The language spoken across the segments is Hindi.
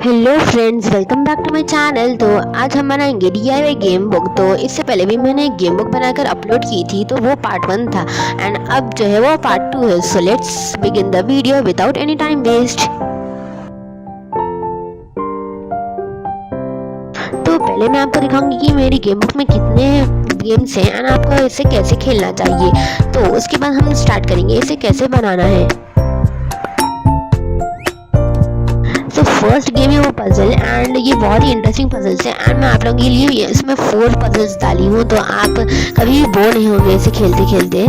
Hello friends, welcome back to my channel. तो आज हम बनाएंगे डीआईवाई गेम बुक। तो इससे पहले भी मैंने एक गेम बुक बनाकर अपलोड की थी, तो वो पार्ट 1 था एंड अब जो है वो पार्ट 2 है। So let's begin the video without any time waste. तो पहले मैं आपको दिखाऊंगी कि मेरी गेम बुक में कितने गेम्स हैं एंड आपको इसे कैसे खेलना चाहिए। तो उसके बाद हम स्टार्ट करेंगे इसे कैसे बनाना है। तो फर्स्ट गेम है वो पजल एंड ये बहुत ही इंटरेस्टिंग पजल्स है एंड मैं आप लोगों के लिए इसमें 4 पजल्स डाली हूँ, तो आप कभी भी बोर नहीं होंगे इसे खेलते खेलते।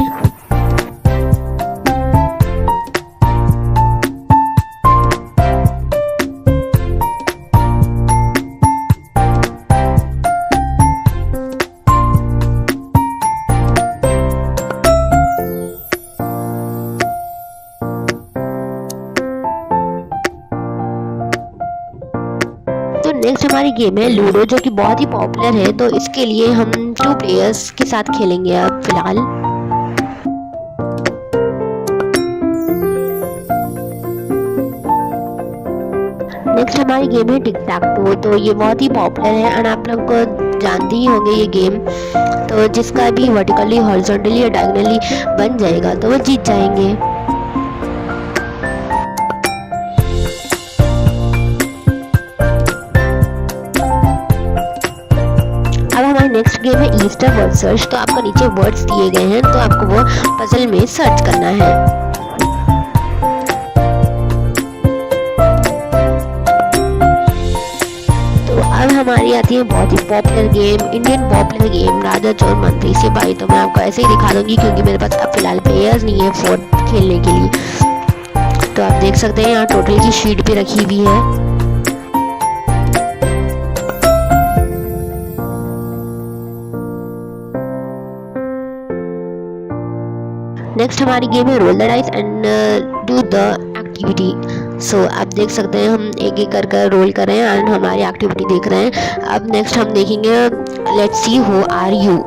तो नेक्स्ट हमारी गेम है लूडो, जो कि बहुत ही पॉपुलर है। तो इसके लिए हम 2 प्लेयर्स के साथ खेलेंगे अब फिलहाल। नेक्स्ट हमारी गेम है टिक टैक टो। तो ये बहुत ही पॉपुलर है एंड आप लोग को जानते ही होंगे ये गेम। तो जिसका भी वर्टिकली, हॉरिजॉन्टली या डायगोनली बन जाएगा तो वो जीत जाएंगे। अब हमारी नेक्स्ट गेम है ईस्टर वर्ड सर्च। तो आपको नीचे वर्ड्स दिए गए हैं, तो आपको वो पजल में सर्च करना है। तो अब हमारी आती है बहुत ही popular game, Indian popular game राजा चोर मंत्री सिपाही। तो मैं आपको ऐसे ही दिखा दूंगी क्योंकि मेरे पास अब फिलहाल प्लेयर्स नहीं है फोर्थ खेलने के लिए। तो आप देख सकते हैं यहाँ टोटल की शीट भी रखी हुई है। नेक्स्ट हमारी गेम है roll the dice and do the activity. So आप देख सकते हैं हम एक एक कर रोल कर रहे हैं एंड हमारी एक्टिविटी देख रहे हैं। अब नेक्स्ट हम देखेंगे let's see who are you.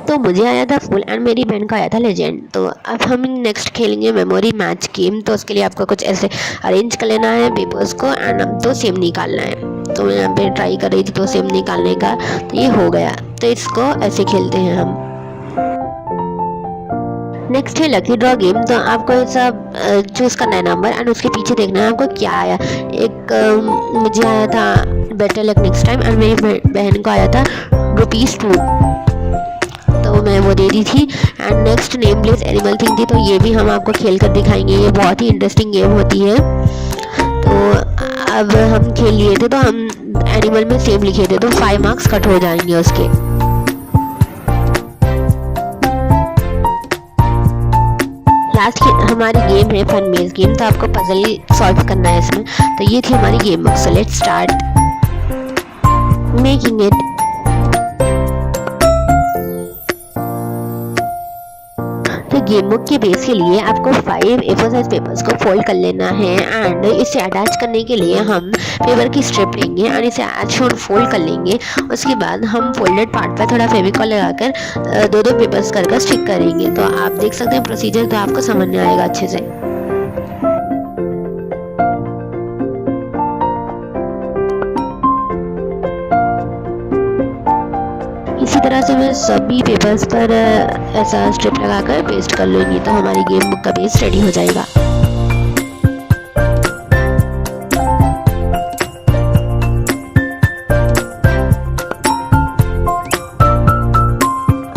तो मुझे आया था फुल एंड मेरी बहन का आया था लेजेंड। तो अब हम नेक्स्ट खेलेंगे मेमोरी मैच गेम। तो उसके लिए आपको कुछ ऐसे अरेंज कर लेना है पेपर्स को एंड अब तो सेम निकालना है। तो मैं यहाँ पे ट्राई कर रही थी तो सेम निकालने का, तो ये हो गया। तो इसको ऐसे खेलते हैं हम। नेक्स्ट है लकी ड्रॉ गेम। तो आपको ऐसा चूज करना है नंबर एंड उसके पीछे देखना है आपको क्या आया। एक मुझे आया था better luck next time and मेरी बहन को आया था ₹2। तो मैं वो दे दी थी। And next name place animal thing थी। तो ये भी हम आपको खेल कर दिखाएंगे, ये बहुत ही इंटरेस्टिंग गेम होती है। तो अब हम खेल लिए थे तो हम एनिमल में सेम लिखे थे, तो 5 मार्क्स कट हो जाएंगे उसके। लास्ट हमारी गेम है फन मेज गेम। तो आपको पजल सॉल्व करना है इसमें। तो ये थी हमारी game book. So let's start making it. तो गेम बुक के बेस के लिए आपको 5 A4 साइज पेपर्स को फोल्ड कर लेना है एंड इसे अटैच करने के लिए हम पेपर की स्ट्रिप लेंगे एंड इसे एज फोल्ड कर लेंगे। उसके बाद हम फोल्डेड पार्ट पर थोड़ा फेविकॉल लगाकर 2-2 पेपर्स कर स्टिक करेंगे। तो आप देख सकते हैं प्रोसीजर, तो आपको समझ में आएगा अच्छे से। इसी तरह से मैं सभी पेपर्स पर ऐसा स्ट्रिप लगाकर पेस्ट कर लूँगी, तो हमारी गेम बुक का बेस रेडी हो जाएगा।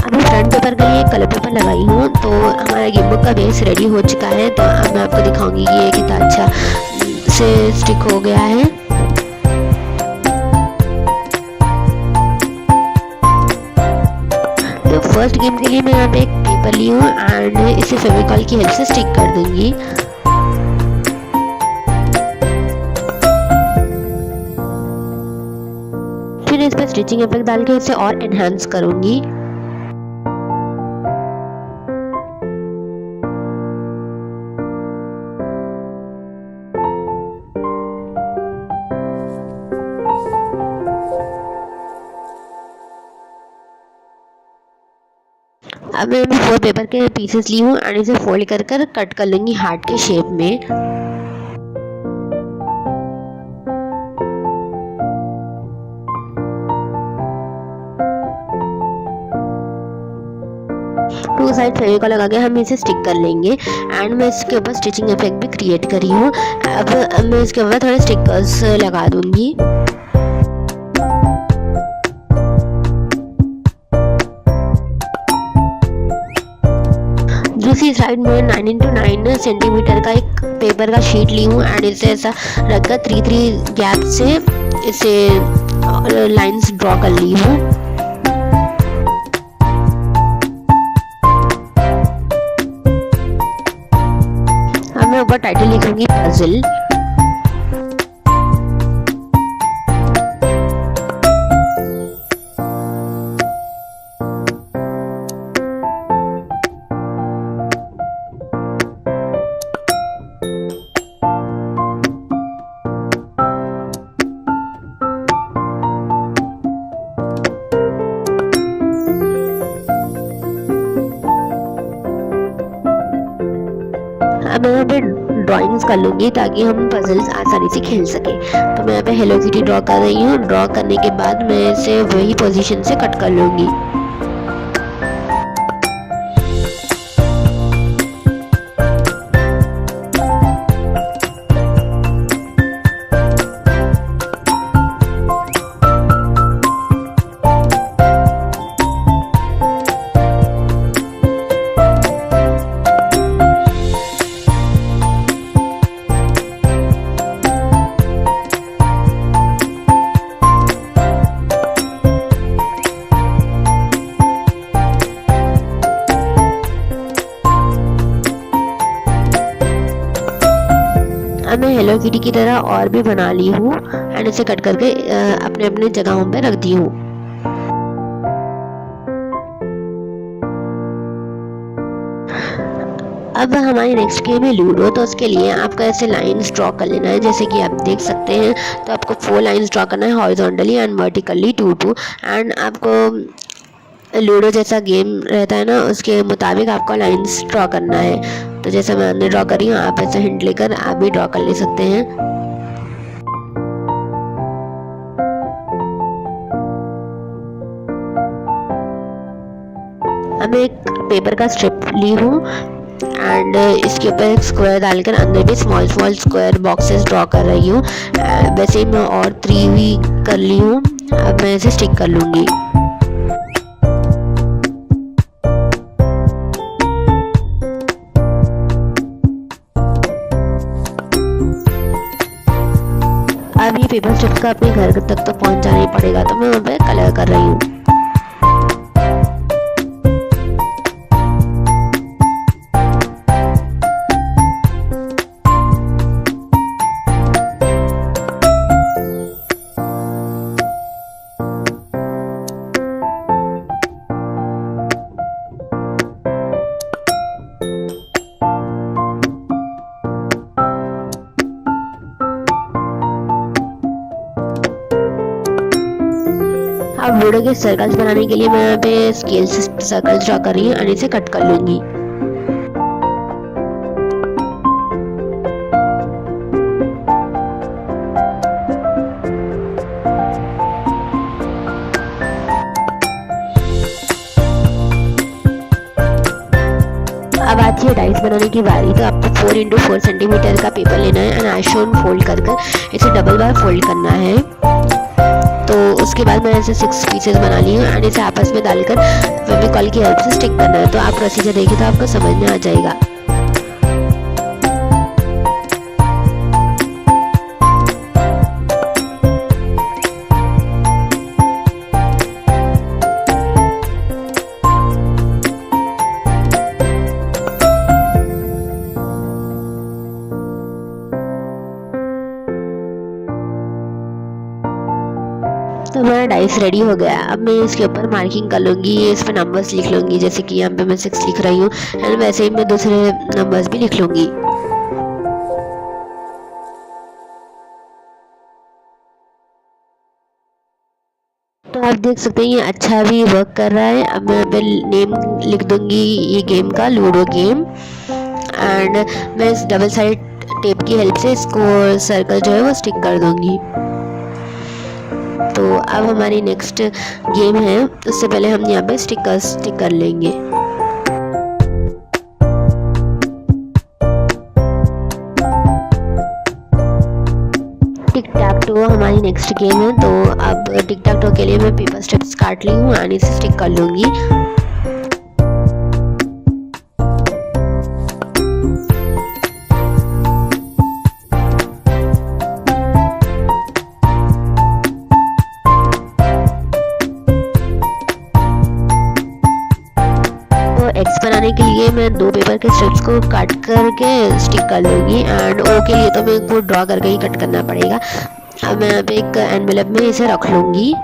अभी फ्रंट पेपर के लिए कलर पेपर लगाई हूँ, तो हमारा गेम बुक का बेस रेडी हो चुका है। तो अब मैं आपको दिखाऊंगी कि ये कितना अच्छा से स्टिक हो गया है। तो फर्स्ट गेम के लिए मैं यहाँ पे एक पेपर ली हूँ एंड इसे फेविकॉल की हेल्प से स्टिक कर दूंगी। फिर इस पर स्टिचिंग इफेक्ट डाल के इसे और एनहांस करूंगी। अब मैं 4 पेपर के पीसेस ली हूँ एंड इसे फोल्ड कर कट कर लूँगी हार्ट के शेप में। साइड फेविकॉल लगा के हम इसे स्टिक कर लेंगे। एंड मैं इसके ऊपर स्टिचिंग इफेक्ट भी क्रिएट करी हूँ। अब मैं इसके ऊपर थोड़े स्टिकर्स लगा दूँगी। दूसरी साइड में 9x9 सेंटीमीटर का एक पेपर का शीट ली हूँ एंड इसे ऐसा रखकर 3 गैप से इसे लाइंस ड्रॉ कर ली हूँ। अब मैं ऊपर टाइटल लिखूंगी पजल। अब मैं यहाँ पे ड्राइंग्स कर लूँगी ताकि हम पजल्स आसानी से खेल सकें। तो मैं यहाँ पे हेलो किटी ड्रॉ कर रही हूँ। ड्रॉ करने के बाद मैं इसे वही पोजीशन से कट कर लूँगी। अब मैं हेलो किटी की तरह और भी बना ली हूँ एंड इसे कट करके अपने अपने जगहों पे रख दी हूँ। अब हमारी नेक्स्ट गेम है लूडो। तो उसके लिए आपको ऐसे लाइंस ड्रॉ कर लेना है, जैसे कि आप देख सकते हैं। तो आपको 4 लाइंस ड्रॉ करना है हॉरिजॉन्टली एंड वर्टिकली 2 एंड आपको लूडो जैसा गेम रहता है ना, उसके मुताबिक आपको लाइंस ड्रॉ करना है। तो जैसे मैंने ड्रॉ करी हूँ, आप ऐसे हिंट लेकर आप भी ड्रॉ कर ले सकते हैं। अब मैं एक पेपर का स्ट्रिप ली हूँ एंड इसके ऊपर एक स्क्वायर डालकर अंदर भी स्मॉल स्क्वायर बॉक्सेस ड्रॉ कर रही हूँ। वैसे ही मैं और 3 भी कर ली हूँ। अब मैं इसे स्टिक कर लूँगी। अब ये पेपर स्ट्रिप का अपने घर तक तो पहुंचाना ही पड़ेगा, तो मैं वहाँ पे कलर कर रही हूँ। अब लूडो के सर्कल्स बनाने के लिए मैं यहाँ पे स्केल से सर्कल्स ड्रॉ कर रही हूँ और इसे कट कर लूँगी। अब आती है डाइस बनाने की बारी। तो आपको 4x4 सेंटीमीटर का पेपर लेना है एंड आइसोन फोल्ड कर इसे डबल बार फोल्ड करना है। तो उसके बाद मैंने ऐसे 6 पीसेस बना लिए हैं एंड इसे आपस में डालकर फेविकॉल की हेल्प से स्टिक करना है। तो आप प्रोसीजर देखिए तो आपको समझ में आ जाएगा। तो हमारा डाइस रेडी हो गया। अब मैं इसके ऊपर मार्किंग कर लूँगी, इस पर नंबर्स लिख लूँगी, जैसे कि यहाँ पे मैं 6 लिख रही हूँ एंड वैसे ही मैं दूसरे नंबर्स भी लिख लूँगी। तो आप देख सकते हैं ये अच्छा भी वर्क कर रहा है। अब मैं यहाँ पे नेम लिख दूँगी ये गेम का, लूडो गेम, एंड मैं इस डबल साइड टेप की हेल्प से इसको सर्कल जो है वो स्टिक कर दूँगी। तो अब हमारी नेक्स्ट गेम है, उससे पहले हम यहाँ पे स्टिक कर लेंगे। टिक टैक टो हमारी नेक्स्ट गेम है। तो अब टिक टैक टो के लिए मैं पेपर स्ट्रिप्स काट ली हूँ एंड इसे स्टिक कर लूँगी। एक्स बनाने के लिए मैं 2 पेपर के स्ट्रिप्स को कट करके स्टिक कर लूँगी एंड ओ के लिए तो मेरे को ड्रॉ करके ही कट करना पड़ेगा। अब मैं यहाँ पे एक एनवेलप में इसे रख लूँगी।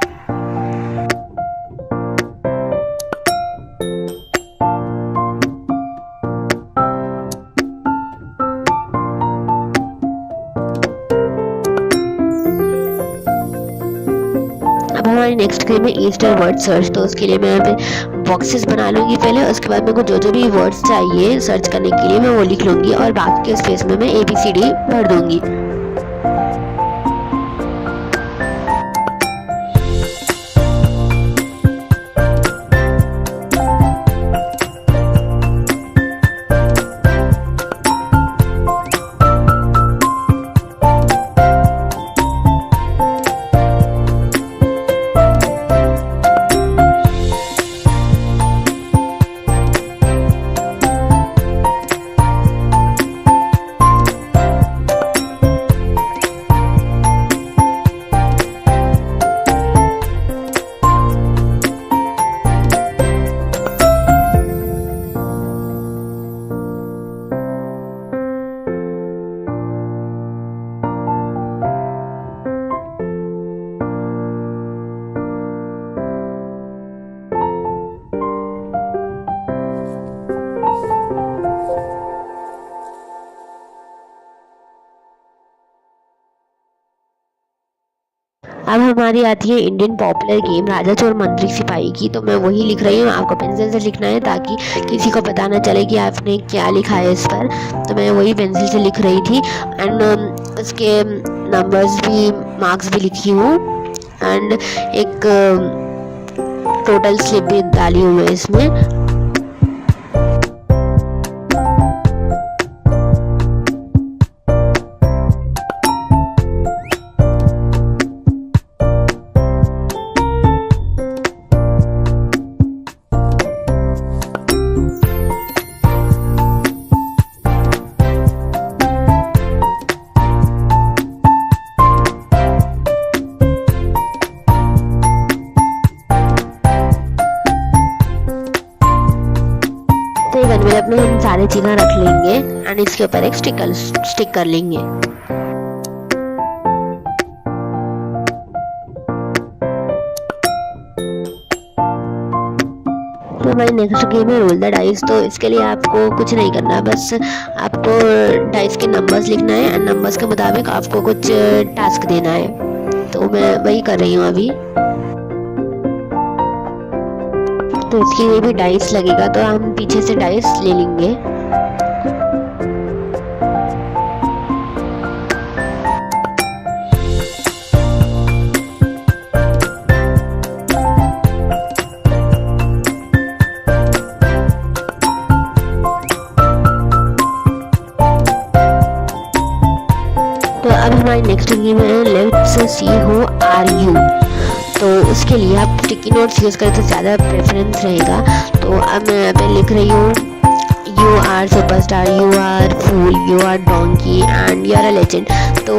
अब हमारी नेक्स्ट गेम है ईस्टर वर्ड सर्च। तो उसके लिए मैं यहाँ पे बॉक्सेस बना लूँगी पहले, उसके बाद मेरे को जो भी वर्ड्स चाहिए सर्च करने के लिए मैं वो लिख लूँगी और बाकी के स्पेस में मैं ABCD भर दूँगी। अब हमारी आती है इंडियन पॉपुलर गेम राजा चोर मंत्री सिपाही की। तो मैं वही लिख रही हूँ, आपको पेंसिल से लिखना है ताकि किसी को पता ना चले कि आपने क्या लिखा है इस पर। तो मैं वही पेंसिल से लिख रही थी एंड उसके नंबर्स भी मार्क्स भी लिखी हूँ एंड एक टोटल स्लिप भी डाली हूँ मैं इसमें। एनवेलप में हम सारे चीज़ें रख लेंगे एंड इसके ऊपर एक स्टिक कर लेंगे। तो हमारी नेक्स्ट गेम है रोल द डाइस। तो इसके लिए आपको कुछ नहीं करना, बस आपको डाइस के नंबर्स लिखना है एंड नंबर्स के मुताबिक आपको कुछ टास्क देना है। तो मैं वही कर रही हूँ अभी। तो इसके लिए भी डाइस लगेगा, तो हम पीछे से डाइस ले लेंगे। तो अब हमारी नेक्स्ट गेम है let's see who are you. तो उसके लिए आप स्टिकी नोट्स यूज़ करें तो ज़्यादा प्रेफरेंस रहेगा। तो अब मैं यहाँ पे लिख रही हूँ you are superstar, you are fool, you are donkey and you are a legend. तो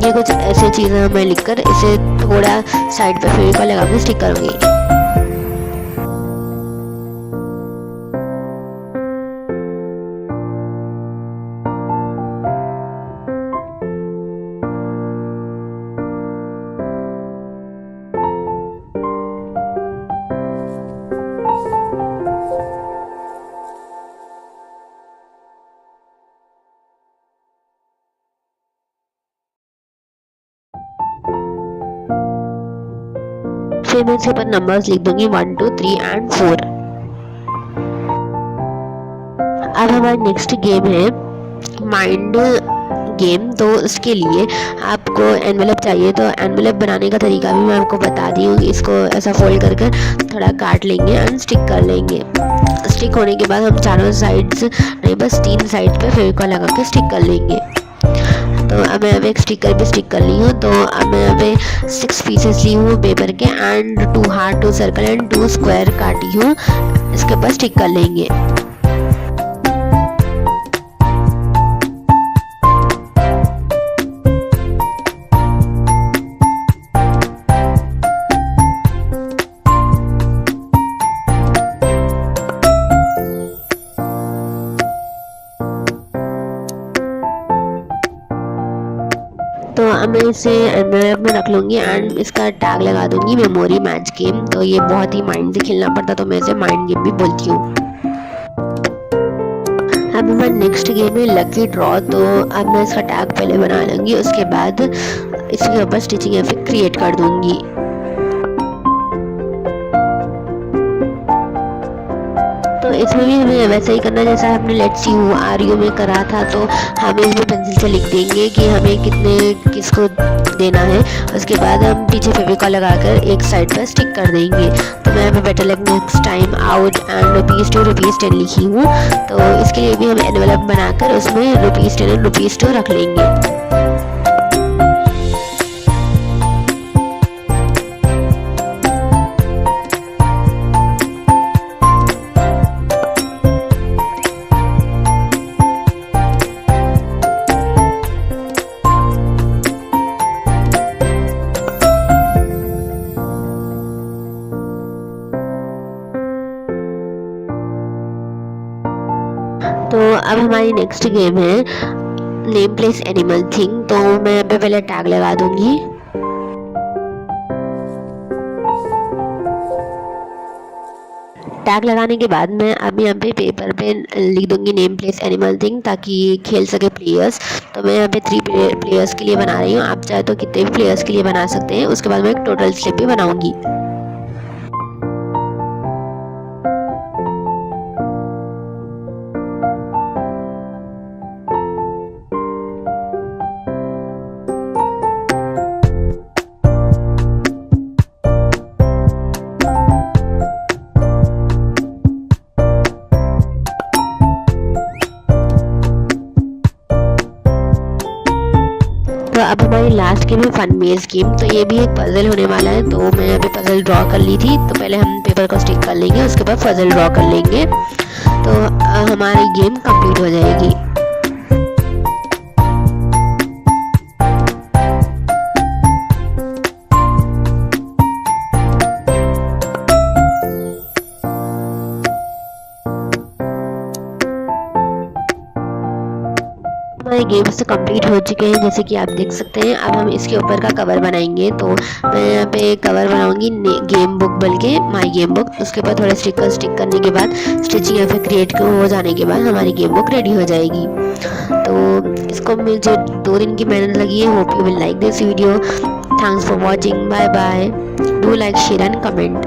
ये कुछ ऐसी चीज़ें मैं लिखकर इसे थोड़ा साइड पे फेविकॉल लगा के स्टिक करूँगी। फिर मैं इसके ऊपर नंबर्स लिख दूंगी 1 2 3 एंड 4। अब हमारी नेक्स्ट गेम है माइंड गेम। तो उसके लिए आपको एनवेलप चाहिए। तो एनवेलप बनाने का तरीका भी मैं आपको बता दी हूँ। इसको ऐसा फोल्ड करके थोड़ा काट लेंगे एंड स्टिक कर लेंगे। स्टिक होने के बाद हम चारों साइड्स नहीं, बस 3 साइड पे फेविकॉल लगा के स्टिक कर लेंगे। तो अब मैं अब एक स्टिकर भी स्टिक कर ली हूँ। तो अब मैं यहाँ पे 6 पीसेस ली हूँ पेपर के and 2 heart, 2 circle and 2 square काटी हूँ, इसके ऊपर स्टिक कर लेंगे। तो अब मैं इसे एनवेलप में रख लूँगी एंड इसका टैग लगा दूँगी मेमोरी मैच गेम। तो ये बहुत ही माइंड से खेलना पड़ता, तो मैं इसे माइंड गेम भी बोलती हूँ। अब मैं नेक्स्ट गेम है लकी ड्रॉ। तो अब मैं इसका टैग पहले बना लूँगी, उसके बाद इसके ऊपर स्टिचिंग इफेक्ट क्रिएट कर दूँगी। तो इसमें भी हमें वैसा ही करना जैसा हमने let's see who are you में करा था। तो हम इसमें पेंसिल से लिख देंगे कि हमें कितने किसको देना है, उसके बाद हम पीछे फेविकॉल लगाकर एक साइड पर स्टिक कर देंगे। तो मैं यहाँ better luck next time out and ₹2 लिखी हूँ। तो इसके लिए भी हम एनवेलप बनाकर उसमें ₹10 एंड ₹2 रख लेंगे। तो अब हमारी नेक्स्ट गेम है नेम प्लेस एनिमल थिंग। तो मैं यहाँ पे पहले टैग लगा दूंगी। टैग लगाने के बाद मैं अब यहाँ पे पेपर पे लिख दूंगी नेम प्लेस एनिमल थिंग, ताकि खेल सके प्लेयर्स। तो मैं यहाँ पे 3 प्लेयर्स के लिए बना रही हूँ, आप चाहे तो कितने भी प्लेयर्स के लिए बना सकते हैं। उसके बाद मैं एक टोटल स्लिप भी बनाऊंगी। तो अब हमारी लास्ट गेम है फन मेज गेम। तो ये भी एक पजल होने वाला है। तो मैं यहाँ पे पजल ड्रॉ कर ली थी, तो पहले हम पेपर को स्टिक कर लेंगे, उसके बाद पजल ड्रॉ कर लेंगे। तो हमारी गेम कंप्लीट हो जाएगी। हमारे गेम्स तो कंप्लीट हो चुके हैं, जैसे कि आप देख सकते हैं। अब हम इसके ऊपर का कवर बनाएंगे। तो मैं यहाँ पे कवर बनाऊंगी गेम बुक, बल्कि माय गेम बुक। उसके बाद थोड़ा स्टिकर स्टिक करने के बाद स्टिचिंग या फिर क्रिएट हो जाने के बाद हमारी गेम बुक रेडी हो जाएगी। तो इसको मुझे 2 दिन की मेहनत लगी है। Hope you will like this video. Thanks for watching. Bye bye. Do like, share and comment.